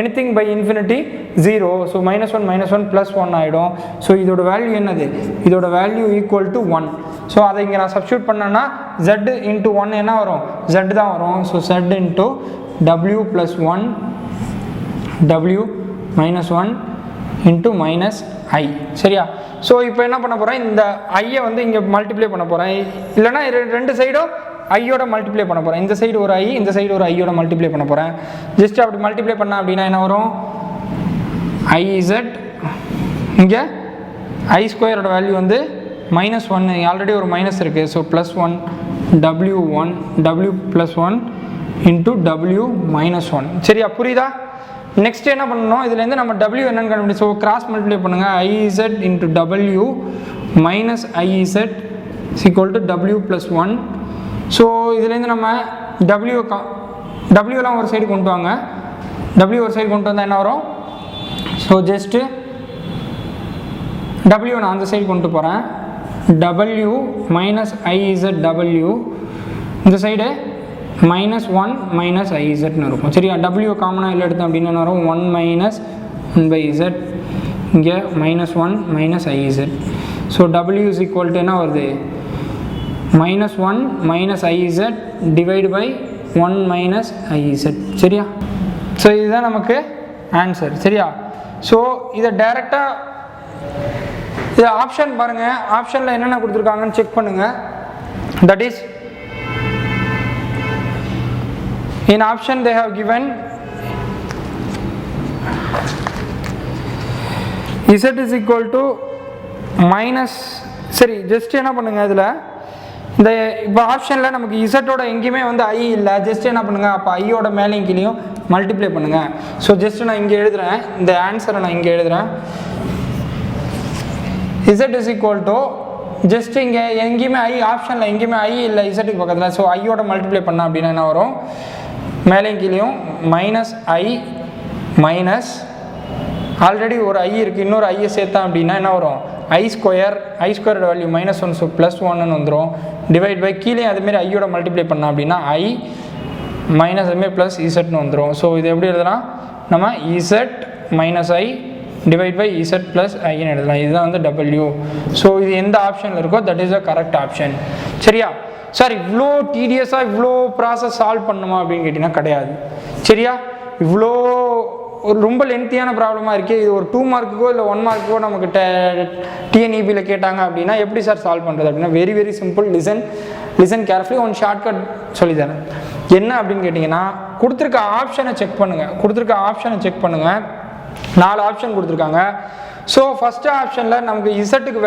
anything by infinity 0. ஸோ -1 -1 +1 ஆகிடும். ஸோ இதோட வேல்யூ என்னது, இதோட வேல்யூ ஈக்குவல் டு 1. ஸோ அதை இங்கே நான் சப்ஸ்டியூட் பண்ணேன்னா z into 1 என்ன வரும், z தான் வரும். So z into w plus 1 w minus 1 into -i. சரியா? ஸோ இப்போ என்ன பண்ண போகிறேன், இந்த ஐயை வந்து இங்கே மல்டிப்ளை பண்ண போகிறேன். இல்லைனா ரெண்டு சைடும் ஐயோட மல்டிப்ளை பண்ண போகிறேன். இந்த சைடு ஒரு ஐ, இந்த சைடு ஒரு ஐயோட மல்டிப்ளை பண்ண போகிறேன். ஜஸ்ட் அப்படி மல்டிப்ளை பண்ண அப்படின்னா என்ன வரும், iz, இங்கே i ஸ்கொயரோட வேல்யூ வந்து -1, ஆல்ரெடி ஒரு மைனஸ் இருக்குது. So +1 w plus 1 into w minus 1. சரியா? புரியுதா? நெக்ஸ்ட் என்ன பண்ணணும், இதுலேருந்து நம்ம w என்னன்னு கண்டுபிடி. ஸோ கிராஸ் மல்டிப்ளை பண்ணுங்கள், iz into w minus iz is equal to w plus 1. So இதுலேருந்து நம்ம w ஒரு சைடு கொண்டு வாங்க, w ஒரு சைடு கொண்டு வந்தால் என்ன வரும், ஸோ ஜஸ்ட்டு w நான் அந்த சைடு கொண்டு போகிறேன், w minus iz w, இந்த சைடு -1 -izன்னு இருக்கும். சரியா? w காமனாக இல்லை எடுத்தோம் அப்படின்னு என்ன வரும், 1 minus 1/z, இங்கே -1 -iz. So w is equal to என்ன வருது, -1 -iz divided by 1 -iz. சரியா? ஸோ இதுதான் நமக்கு ஆன்சர். சரியா? ஸோ இதை டைரெக்டாக இது ஆப்ஷன் பாருங்கள், ஆப்ஷனில் என்னென்ன கொடுத்துருக்காங்கன்னு செக் பண்ணுங்கள். That is in option they have given z is equal to minus. சரி, ஜஸ்ட் என்ன பண்ணுங்க, இதில் இந்த இப்போ ஆப்ஷனில் நமக்கு இசட்டோட எங்கேயுமே வந்து ஐ இல்லை. ஜஸ்ட் என்ன பண்ணுங்கள், அப்போ ஐயோட மேலேயும் கீழேயும் மல்டிப்ளை பண்ணுங்கள். ஸோ ஜஸ்ட் நான் இங்கே எழுதுகிறேன், இந்த ஆன்சரை நான் இங்கே எழுதுகிறேன். z is equal to just இங்கே எங்கேயுமே ஐ ஆப்ஷனில் எங்கேயுமே ஐ இல்லை இசட்டுக்கு பக்கத்தில். ஸோ ஐயோட மல்டிப்ளை பண்ண அப்படின்னா என்ன வரும், மேலேயும் கீழேயும் மைனஸ் ஐ மைனஸ் ஆல்ரெடி ஒரு ஐ இருக்குது, இன்னொரு ஐயை சேர்த்தா அப்படின்னா என்ன வரும், ஐ ஸ்கொயரோட வேல்யூ -1, ஸோ +1 வந்துடும். டிவைட் பை கீழே அதுமாரி ஐயோட மல்டிப்ளை பண்ண அப்படின்னா ஐ மைனஸ் அதுமாரி ப்ளஸ் இசட்னு வந்துடும். ஸோ இது எப்படி எழுதலாம், நம்ம Z minus I divide by Z plus ஐன்னு எழுதலாம். இதுதான் வந்து W. ஸோ இது எந்த ஆப்ஷனில் இருக்கோ that is the correct option. சரியா சார், இவ்வளோ டிடிஎஸாக இவ்வளோ ப்ராசஸ் சால்வ் பண்ணுமா அப்படின்னு கேட்டிங்கன்னா கிடையாது. சரியா, இவ்வளோ ஒரு ரொம்ப லென்த்தியான ப்ராப்ளமாக இருக்குது. இது ஒரு 2 மார்க்குக்கோ இல்லை 1 மார்க்குக்கோ நமக்கு டிஎன்இபியில் கேட்டாங்க அப்படின்னா எப்படி சார் சால்வ் பண்ணுறது அப்படின்னா very very simple. Listen carefully. One shortcut சொல்லித்தரேன். என்ன அப்படின்னு கேட்டிங்கன்னா, கொடுத்துருக்க ஆப்ஷனை செக் பண்ணுங்கள். 4 ஆப்ஷன் கொடுத்துருக்காங்க. ஸோ ஃபஸ்ட்டு ஆப்ஷனில் நமக்கு இசட்டுக்கு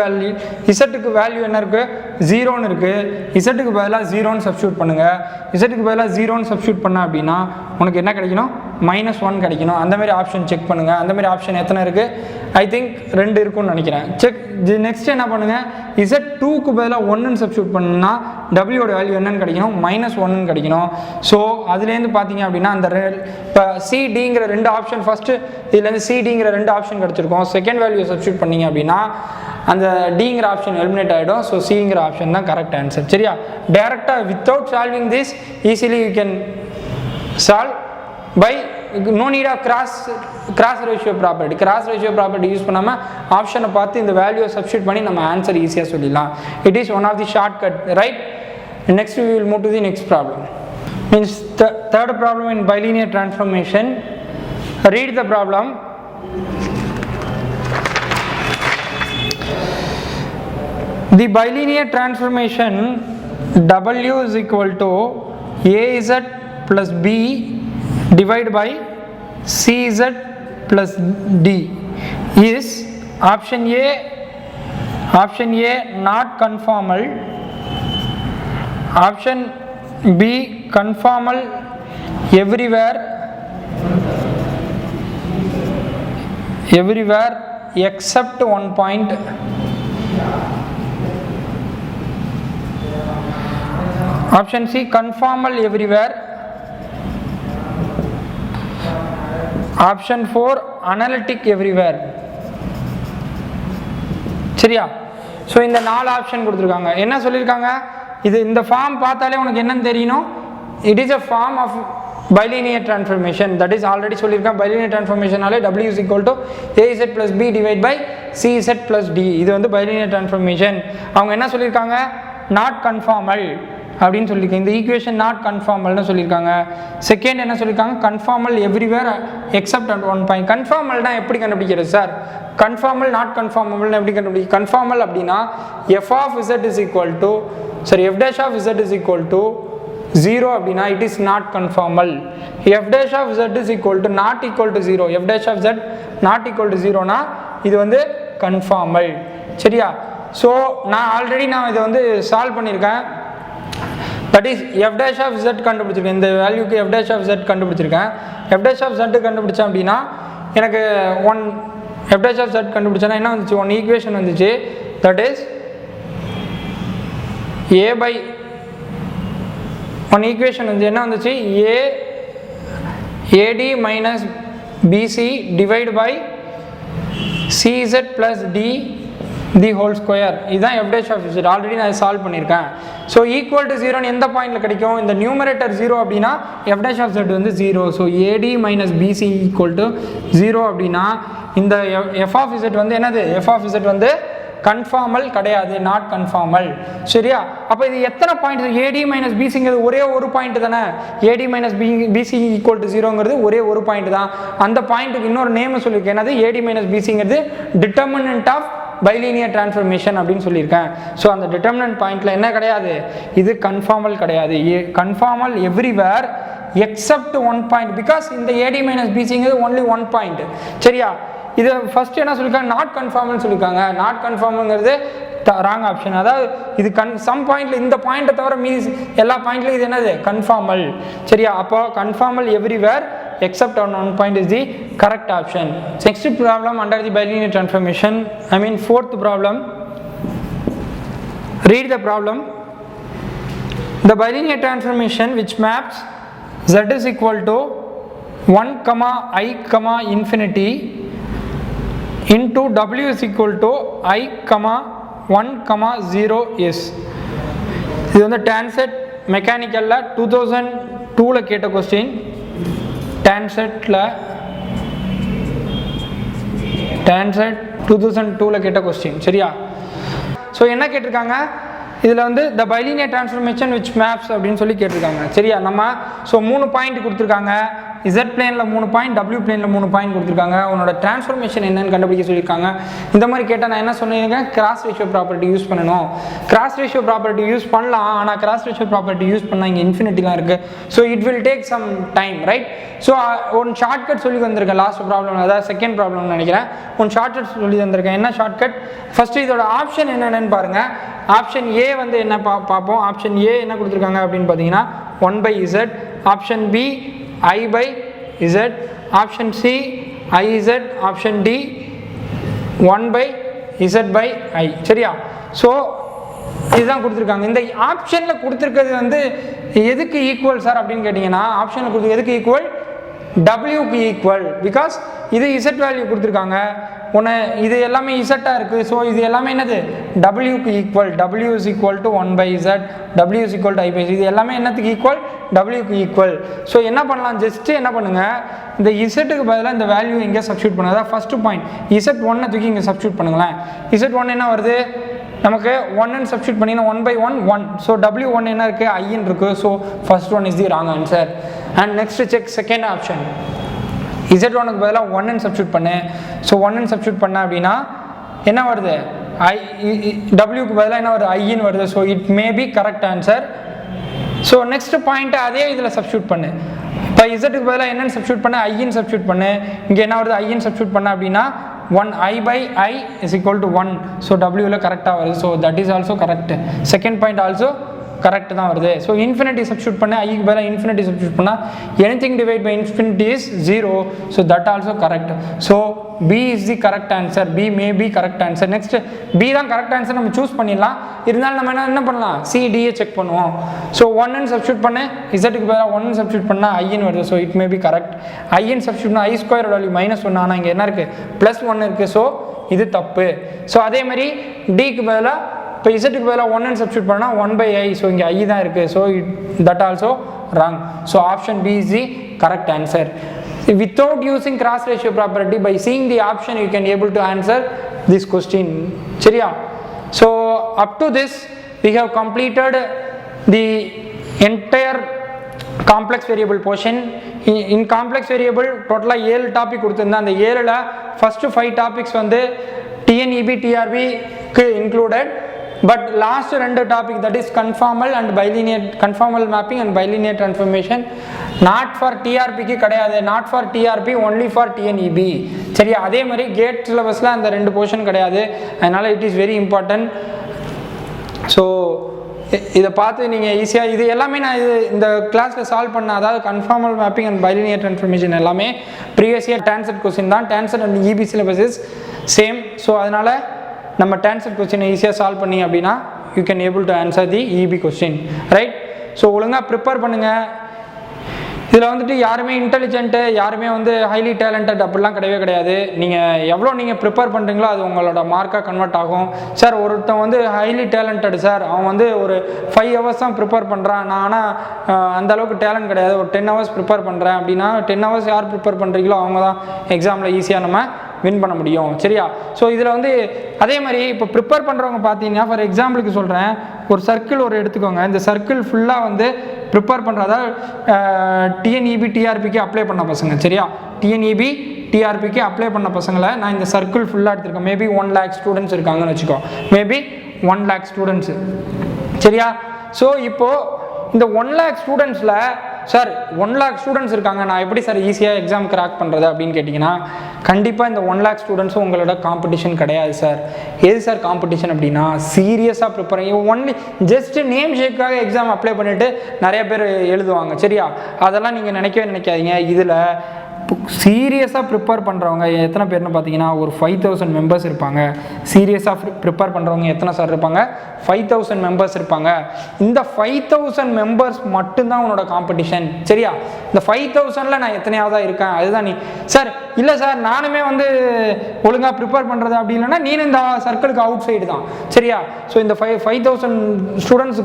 வேல்யூ என்ன இருக்குது, 0ன்னு இருக்குது. இசட்டுக்கு பதிலாக 0ன்னு சப்ஸ்டியூட் பண்ணுங்கள். இசட்டுக்கு பதிலாக 0ன்னு சப்ஸ்டியூட் பண்ண அப்படின்னா உனக்கு என்ன கிடைக்கணும், -1 கிடைக்கணும். அந்தமாரி ஆப்ஷன் செக் பண்ணுங்கள். அந்தமாரி ஆப்ஷன் எத்தனை இருக்குது, ஐ திங்க் 2 இருக்குன்னு நினைக்கிறேன். நெக்ஸ்ட் என்ன பண்ணுங்கள், Z2க்கு பதிலாக 1ன்னு சப்ஸ்டியூட் பண்ணுன்னா W வேல்யூ என்னன்னு கிடைக்கணும், -1ன்னு கிடைக்கணும். ஸோ அதுலேருந்து பார்த்தீங்க அப்படின்னா அந்த இப்போ CDங்கிற 2 ஆப்ஷன் ஃபஸ்ட்டு இதுலேருந்து CDங்கிற 2 ஆப்ஷன் கிடச்சிருக்கோம். செகண்ட் வேல்யூ சப்ஸ்டியூட் பண்ணிங்க அப்படின்னா அந்த டிங்கிற ஆப்ஷன் எலிமினேட் ஆகிடும். ஸோ சிங்கிற ஆப்ஷன் தான் கரெக்ட் ஆன்சர். சரியா, டேரெக்டாக without solving this easily you can solve by no need of cross ratio property use பண்ணாமல் ஆப்ஷனை பார்த்து இந்த வேல்யூவை சப்ஸ்டியூட் பண்ணி நம்ம ஆன்சர் ஈஸியாக சொல்லிடலாம். It is one of the shortcut, right? Next we will move to the next problem. Means the third problem in bilinear transformation. Read the problem. The bilinear transformation W is equal to AZ plus B divided by CZ plus D is option A not conformal, option B conformal everywhere except one point, option C conformal everywhere, option 4 analytic everywhere. சரியா, ஸோ இந்த 4 ஆப்ஷன் கொடுத்துருக்காங்க. என்ன சொல்லியிருக்காங்க, இது இந்த ஃபார்ம் பார்த்தாலே உனக்கு என்னன்னு தெரியணும், it is a form of bilinear transformation. that is already சொல்லியிருக்கேன். bilinear transformationனாலே W is equal to AZ plus B divided by CZ plus D. இது வந்து bilinear transformation. அவங்க என்ன சொல்லியிருக்காங்க, நாட் கன்ஃபார்மல் அப்படின்னு சொல்லியிருக்காங்க. இந்த ஈக்குவேஷன் நாட் கன்ஃபார்மல்னு சொல்லியிருக்காங்க. செகண்ட் என்ன சொல்லியிருக்காங்க, conformal everywhere except at one point. கன்ஃபார்மல்னா எப்படி கண்டுபிடிக்கிறது சார், கன்ஃபார்மல் நாட் கன்ஃபார்மபிள்னு எப்படி கண்டுபிடிக்கும்? கன்ஃபார்மல் அப்படின்னா f of z is equal to f dash of z is equal to 0 அப்படின்னா it is not conformal. f dash of z is equal to not equal to 0, f dash of z not equal to 0 னா இது வந்து கன்ஃபார்மல். சரியா, ஸோ நான் ஆல்ரெடி இதை வந்து சால்வ் பண்ணியிருக்கேன். That is f dash of z கண்டுபிடிச்சிருக்கேன். இந்த வேல்யூக்கு f dash of z கண்டுபிடிச்சிருக்கேன். f dash of z கண்டுபிடிச்சேன் அப்படின்னா எனக்கு f dash of z கண்டுபிடிச்சேன்னா என்ன வந்துச்சு, ஒன் ஈக்குவேஷன் வந்துச்சு. That is a by one equation வந்து என்ன வந்துச்சு, AD minus BC divided by CZ plus D the whole square. இதுதான் f dash of z. Already நான் சால்வ் பண்ணியிருக்கேன். ஸோ ஈக்குவல் டு 0 எந்த பாயிண்டில் கிடைக்கும், இந்த நியூமரேட்டர் 0 அப்படின்னா f dash of z வந்து 0. So AD minus BC equal to 0 அப்படின்னா இந்த f of z வந்து என்னது, f of z வந்து கன்ஃபார்மல் கிடையாது, நாட் கன்ஃபார்மல். சரியா, அப்போ இது எத்தனை பாயிண்ட், AD மைனஸ் பிசிங்கிறது ஒரே ஒரு பாயிண்ட் தானே. AD minus BC equal to 0ங்கிறது ஒரே ஒரு பாயிண்ட் தான். அந்த பாயிண்ட்டுக்கு இன்னொரு நேம் சொல்லியிருக்கேன், என்னது, AD மைனஸ் பிசிங்கிறது டிட்டர்மினன்ட் ஆஃப் bilinear transformation அப்படின்னு சொல்லியிருக்கேன். ஸோ அந்த டிட்டர்மினன்ட் பாயிண்ட்ல என்ன கிடையாது, இது கன்ஃபார்மல் கிடையாது. Conformal everywhere except one point, because இந்த AD மைனஸ் பிசிங்கிறது ஒன்லி ஒன் பாயிண்ட். சரியா, இது ஃபர்ஸ்ட் என்ன சொல்லியிருக்காங்க, நாட் கன்ஃபார்ம்னு சொல்லியிருக்காங்க. நாட் கன்ஃபார்ம்ங்கிறது ராங் ஆப்ஷன். அதாவது இது சம் பாயிண்ட்ல இந்த பாயிண்ட்டை தவிர மீதி எல்லா பாயிண்ட்லையும் இது என்னது, கன்ஃபார்மல். சரியா, அப்போ conformal everywhere except on one point is the correct option. Next problem under the bilinear transformation, fourth problem. Read the problem. The bilinear transformation which maps z is equal to 1 comma I comma infinity into w is equal to I comma 1 comma 0 is. இது வந்து TANCET மெக்கானிக்கல்ல 2002ல கேட்ட கொஸ்டின். TANCET 2002ல கேட்ட கொஸ்டின். சரியா? ஸோ என்ன கேட்டிருக்காங்க இதில் வந்து the bilinear transformation which maps அப்படின்னு சொல்லி கேட்டிருக்காங்க. சரியா? நம்ம ஸோ 3 பாயிண்ட் கொடுத்துருக்காங்க. Z பிளேனில் 3 பாயிண்ட், W பிளேனில் 3 பாயிண்ட் கொடுத்துருக்காங்க. உன்னோட டிரான்ஸ்ஃபர்மேஷன் என்னன்னு கண்டுபிடிக்க சொல்லியிருக்காங்க. இந்த மாதிரி கேட்டால் நான் என்ன சொன்னீங்க, கிராஸ் ரேஷியோ ப்ராப்பர்ட்டி யூஸ் பண்ணணும். கிராஸ் ரேஷியோ ப்ராப்பர்ட்டி யூஸ் பண்ணலாம், ஆனால் கிராஸ் ரேஷியோ ப்ராப்பர்ட்டி யூஸ் பண்ணால் இங்கே இன்ஃபினிட்டிலாம் இருக்குது. So it will take some time, right? So one shortcut சொல்லி வந்திருக்கேன் லாஸ்ட் ப்ராப்ளம், அதாவது செகண்ட் ப்ராப்ளம்னு நினைக்கிறேன். ஒன் ஷார்ட்கட் சொல்லி வந்திருக்கேன். என்ன ஷார்ட்கட்? ஃபர்ஸ்ட் இதோட ஆப்ஷன் என்னென்னு பாருங்க. ஆப்ஷன் ஏ வந்து என்ன பார்ப்போம். ஆப்ஷன் ஏ என்ன கொடுத்துருக்காங்க அப்படின்னு பார்த்தீங்கன்னா 1/z, option B I/z, option C IZ, option D 1/z/i. சரியா? ஸோ இதுதான் கொடுத்துருக்காங்க. இந்த ஆப்ஷனில் கொடுத்துருக்கிறது வந்து எதுக்கு ஈக்குவல் சார் அப்படின்னு கேட்டிங்கன்னா, ஆப்ஷனில் கொடுத்து எதுக்கு ஈக்குவல்? டபிள்யூக்கு ஈக்குவல். பிகாஸ் இது இசட் வேல்யூ கொடுத்துருக்காங்க, ஒன்று இது எல்லாமே இசட்டாக இருக்குது. ஸோ இது எல்லாமே என்னது? டபிள்யூக்கு equal. W is equal to 1/z, W is equal to I/z. இது எல்லாமே என்னத்துக்கு ஈக்குவல்? டபிள்யூக்கு ஈக்குவல். ஸோ என்ன பண்ணலாம், ஜஸ்ட்டு என்ன பண்ணுங்கள், இந்த இசட்டுக்கு பதிலாக இந்த வேல்யூ எங்கே சப்ஸ்டியூட் பண்ணுங்க. அதான் ஃபஸ்ட்டு பாயிண்ட். Z1 தூக்கி இங்கே சப்ஸ்டியூட் பண்ணுங்களேன். Z1 என்ன வருது நமக்கு? 1 சப்ஸ்டியூட் பண்ணிங்கன்னா 1/1 1. ஸோ W1 என்ன இருக்குது? I இருக்குது. So first one is the wrong answer. And next check second option. Z1க்கு பதிலாக 1 சப்ஸ்டியூட் பண்ணு. ஸோ 1 சப்ஸ்டியூட் பண்ண அப்படின்னா என்ன வருது? Wக்கு பதிலாக என்ன வருது? I வருது. So it may be correct answer. So next பாயிண்ட்டை அதே இதில் சப்ஸ்டியூட் பண்ணு. இப்போ இசட்டுக்கு பதிலாக என்னன்னு சப்ஸ்டியூட் பண்ண? I சப்ஸ்டியூட் பண்ணு. இங்கே என்ன வருது? I சப்ஸ்டியூட் பண்ண அப்படின்னா 1I/I is equal to 1. So டபிள்யூவில் கரெக்டாக வருது. So that is also correct. Second point also correct தான் வருது. ஸோ இன்ஃபினிட்டி சப்ஸ்டியூட் பண்ண, ஐக்கு பதிலாக இன்ஃபினிட்டி சப்ஸ்டியூட் பண்ணால் anything divide by infinity is 0. So that also correct. So B is the correct answer. B may be correct answer. Next B தான் கரெக்ட் ஆன்சர் நம்ம சூஸ் பண்ணிடலாம். இருந்தாலும் நம்ம என்ன பண்ணலாம்? சிடியை செக் பண்ணுவோம். ஸோ 1 சப்ஸ்டியூட் பண்ண, இசட்டுக்கு பதிலாக 1 சப்ஸ்டியூட் பண்ணால் I வருது. So it may be correct. I substitute பண்ணால் I² வேல்யூ -1, ஆனால் இங்கே என்ன இருக்குது? +1 இருக்குது. ஸோ இது தப்பு. ஸோ அதே மாதிரி டிக்கு பதிலாக இப்போ இசட்டுக்கு பதிலாக 1 சப்ஸ்டியூட் பண்ணால் 1/I. ஸோ இங்கே I தான் இருக்குது. So that also wrong. So option B is the correct answer. Without using cross ratio property, by seeing the option you can able to answer this question. சரியா? So up to this we have completed the entire complex variable portion. In complex variable டோட்டலாக 7 டாபிக் கொடுத்துருந்தேன். அந்த 7ல் ஃபர்ஸ்ட் 5 டாபிக்ஸ் வந்து TNEB TRBக்கு included. But last 2 topic, that is conformal and bilinear, conformal mapping and bilinear transformation, not for டிஆர்பிக்கு கிடையாது. Not for TRB, only for TNEB. சரியா? அதே மாதிரி கேட் சிலபஸில் அந்த 2 போர்ஷன் கிடையாது. அதனால் it is very important. So இதை பார்த்து நீங்கள் ஈஸியாக இது எல்லாமே நான் இந்த கிளாஸில் சால்வ் பண்ண, அதாவது conformal mapping and bilinear transformation எல்லாமே ப்ரீவியஸ் இயர் TANCET கொஸ்டின் தான். TANCET and EB syllabus is same. So அதனால் நம்ம TANCET கொஸ்டினை ஈஸியாக சால்வ் பண்ணி அப்படின்னா you can able to answer the EB question, right? So ஒழுங்காக ப்ரிப்பேர் பண்ணுங்கள். இதில் வந்துட்டு யாருமே இன்டெலிஜென்ட்டு, யாருமே வந்து ஹைலி டேலண்டட் அப்படிலாம் கிடையவே கிடையாது. நீங்கள் எவ்வளோ நீங்கள் ப்ரிப்பேர் பண்ணுறீங்களோ அது உங்களோட மார்க்காக கன்வெர்ட் ஆகும். சார் ஒருத்தன் வந்து ஹைலி டேலண்டட் சார், அவன் வந்து ஒரு 5 hours தான் ப்ரிப்பேர் பண்ணுறான், நான் ஆனால் அந்தளவுக்கு டேலண்ட் கிடையாது, ஒரு 10 hours ப்ரிப்பேர் பண்ணுறேன் அப்படின்னா 10 hours யார் ப்ரிப்பேர் பண்ணுறீங்களோ அவங்க தான் எக்ஸாமில் ஈஸியாக நம்ம வின் பண்ண முடியும். சரியா? ஸோ இதில் வந்து அதே மாதிரி இப்போ ப்ரிப்பேர் பண்ணுறவங்க பார்த்தீங்கன்னா, ஃபார் எக்ஸாம்பிளுக்கு சொல்கிறேன், ஒரு சர்க்கிள் ஒரு எடுத்துக்கோங்க. இந்த சர்க்கிள் ஃபுல்லாக வந்து ப்ரிப்பேர் பண்ணுறதா TNEB TRBக்கு அப்ளை பண்ண பசங்க. சரியா? TNEB TRBக்கு அப்ளை பண்ண பசங்களை நான் இந்த சர்க்கிள் ஃபுல்லாக எடுத்திருக்கேன். மேபி 1 lakh ஸ்டூடெண்ட்ஸ் இருக்காங்கன்னு வச்சுக்கோ. Maybe 1 lakh students. சரியா? ஸோ இப்போது இந்த 1 lakh ஸ்டூடெண்ட்ஸில் சார் 1 lakh ஸ்டூடெண்ட்ஸ் இருக்காங்க, நான் எப்படி சார் ஈஸியாக எக்ஸாம் கிராக் பண்ணுறது அப்படின்னு கேட்டிங்கன்னா, கண்டிப்பாக இந்த 1 lakh ஸ்டூடெண்ட்ஸும் உங்களோட காம்படிஷன் கிடையாது சார். எது சார் காம்படிஷன் அப்படின்னா, சீரியஸாக ப்ரிப்பேர் ஒன்லி ஜஸ்ட் நேம் ஷேக்காக எக்ஸாம் அப்ளை பண்ணிவிட்டு நிறைய பேர் எழுதுவாங்க. சரியா? அதெல்லாம் நீங்கள் நினைக்கவே நினைக்காதீங்க. இதில் சீரியஸாக ப்ரிப்பேர் பண்ணுறவங்க எத்தனை பேர்னு பார்த்தீங்கன்னா ஒரு 5000 மெம்பர்ஸ் இருப்பாங்க. சீரியஸாக ப்ரிப்பேர் பண்ணுறவங்க எத்தனை சார் இருப்பாங்க? 5000 மெம்பர்ஸ் இருப்பாங்க. இந்த 5000 மெம்பர்ஸ் மட்டும்தான் உன்னோட காம்படிஷன். சரியா? இந்த 5000ல் நான் எத்தனையாவதாக இருக்கேன் அதுதான் நீ. சார் இல்லை சார் நானுமே வந்து ஒழுங்காக ப்ரிப்பேர் பண்ணுறது அப்படி இல்லைன்னா நீனும் இந்த சர்க்கிளுக்கு அவுட் சைடு தான். சரியா? ஸோ இந்த 5000 ஸ்டூடெண்ட்ஸ்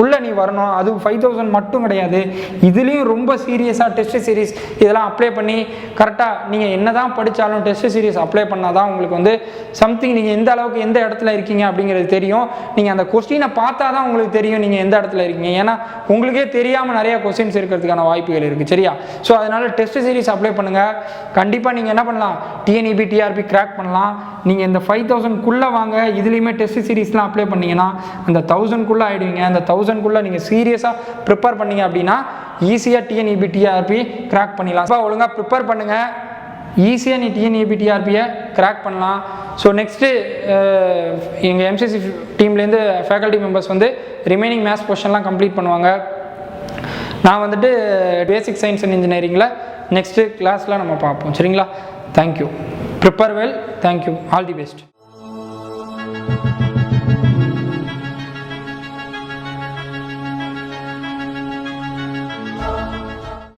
உள்ள நீ வரணும். அது 5000 மட்டும் கிடையாது, இதுலேயும் ரொம்ப சீரியஸாக டெஸ்ட் சீரிஸ் இதெல்லாம் அப்ளை பண்ணி கரெக்டாக நீங்கள் என்ன தான் படித்தாலும் டெஸ்ட் சீரிஸ் அப்ளை பண்ணால் தான் உங்களுக்கு வந்து சம்திங் நீங்கள் எந்த அளவுக்கு எந்த இடத்துல இருக்கீங்க அப்படிங்கிறது தெரியும். நீங்கள் அந்த கொஸ்டினை பார்த்தா தான் உங்களுக்கு தெரியும் நீங்கள் எந்த இடத்துல இருக்கீங்க. ஏன்னா உங்களுக்கே தெரியாமல் நிறைய கொஸ்டின்ஸ் இருக்கிறதுக்கான வாய்ப்புகள் இருக்குது. சரியா? ஸோ அதனால் டெஸ்ட் சீரிஸ் அப்ளை பண்ணுங்கள். கண்டிப்பாக நீங்கள் என்ன பண்ணலாம், TNEB TRB கிராக் பண்ணலாம். நீங்கள் இந்த 5000க்குள்ளே வாங்க. இதுலேயுமே டெஸ்ட் சீரிஸ்லாம் அப்ளை பண்ணிங்கன்னா அந்த 1000க்குள்ளே ஆகிடுவீங்க. அந்த 1000க்குள்ளே நீங்கள் சீரியஸாக ப்ரிப்பேர் பண்ணீங்க அப்படின்னா ஈஸியாக TNEB TRB கிராக் பண்ணிடலாம். அப்போ ஒழுங்காக ப்ரிப்பேர் பண்ணுங்கள், ஈஸியாக நீ TNEB TRBயை கிராக் பண்ணலாம். ஸோ நெக்ஸ்ட்டு எங்கள் MCC டீம்லேருந்து ஃபேக்கல்ட்டி மெம்பர்ஸ் வந்து ரிமைனிங் மேத்ஸ் போர்ஷன்லாம் கம்ப்ளீட் பண்ணுவாங்க. நான் வந்துட்டு பேசிக் சயின்ஸ் அண்ட் இன்ஜினியரிங்கில் நெக்ஸ்ட்டு கிளாஸில் நம்ம பார்ப்போம். சரிங்களா? Thank you. Prepare well. Thank you. All the best.